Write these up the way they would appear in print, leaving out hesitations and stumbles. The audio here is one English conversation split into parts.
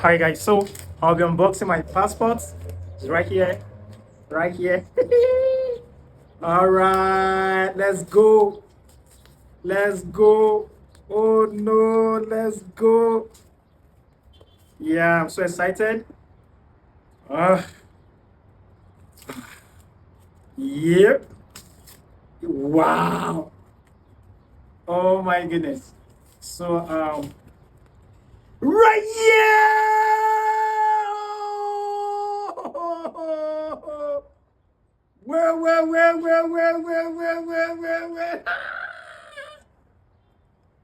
Hi guys, so I'll be unboxing my passport. It's right here, right here. All right, let's go, let's go. Oh no, let's go. Yeah, I'm so excited. Uh, yep. Wow. Oh my goodness. So right here. Where?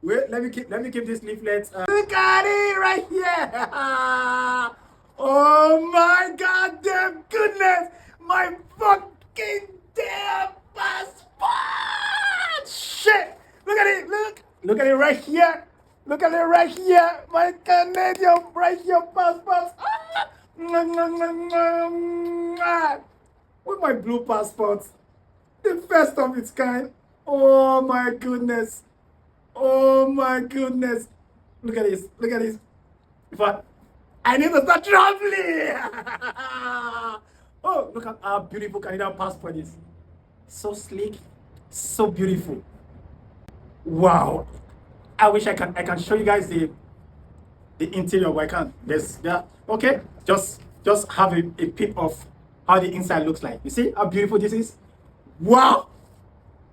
Wait, let me keep this leaflet. Look at it right here. Oh my god, damn goodness. My fucking damn passport. Shit. Look at it. Look at it right here. Look at it right here. My Canadian right here passport. With my blue passport. The first of its kind. Oh my goodness. Oh my goodness. Look at this. Look at this. But I need to start traveling. Oh, look at how beautiful Canadian passport is. So sleek, so beautiful. Wow. I wish I can show you guys the interior, but I can't. Yeah. Okay. Just have a peep of how the inside looks like. You see how beautiful this is? Wow.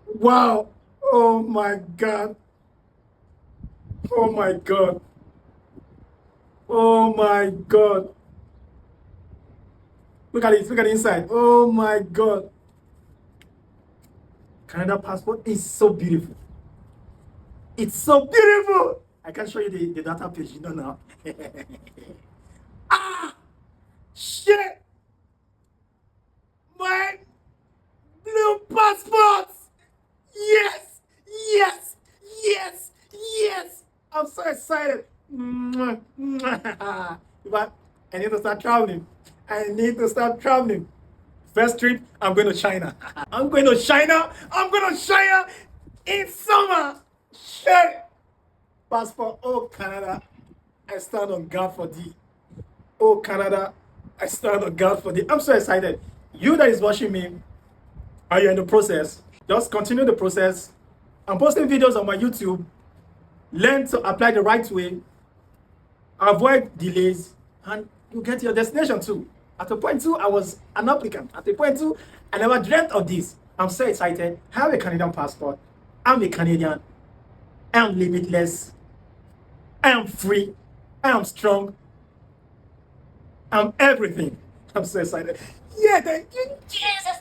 Wow. Oh my god. Oh my god. Oh my god. Look at it. Look at the inside. Oh my god. Canada passport is so beautiful. It's so beautiful. I can show you the data page, you know now. Ah, shit. My blue passport. Yes. Yes. Yes. Yes. I'm so excited. But I need to start traveling. I need to start traveling. First trip, I'm going to China. I'm going to China. I'm going to China in summer. Shit. Passport. Oh, Canada. I stand on God for thee. Oh, Canada. I stand on God for thee. I'm so excited. You that is watching me, are you in the process? Just continue the process. I'm posting videos on my YouTube. Learn to apply the right way. Avoid delays. And you get your destination too. At a point two, I was an applicant. At a point two, I never dreamt of this. I'm so excited. I have a Canadian passport. I'm a Canadian. I am limitless. I am free. I am strong. I'm everything. I'm so excited. Yeah, thank you, Jesus.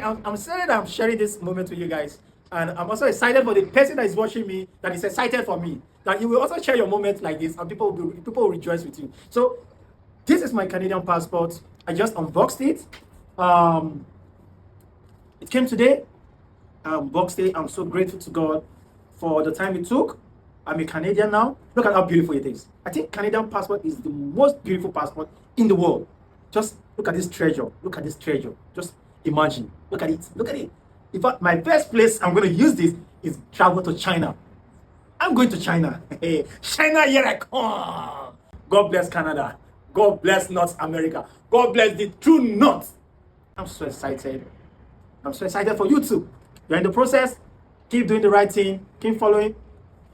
I'm excited that I'm sharing this moment with you guys. And I'm also excited for the person that is watching me, that is excited for me. That you will also share your moment like this and people will rejoice with you. So this is my Canadian passport. I just unboxed it. It came today. I unboxed it. I'm so grateful to God for the time it took. I'm a Canadian now. Look at how beautiful it is. I think Canadian passport is the most beautiful passport in the world. Just look at this treasure. Look at this treasure. Just imagine. Look at it. Look at it. In fact, my first place I'm going to use this is travel to China. I'm going to China. Hey, China, here I come. God bless Canada. God bless North America. God bless the true North. I'm so excited. I'm so excited for you too. You're in the process. Keep doing the right thing. Keep following.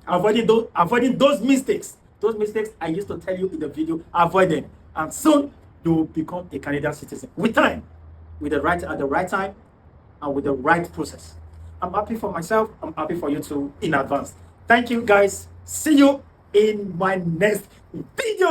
Avoiding those mistakes. Those mistakes I used to tell you in the video. Avoid them. And soon you will become a Canadian citizen. With time. With the right at the right time. And with the right process. I'm happy for myself. I'm happy for you too in advance. Thank you guys. See you in my next video.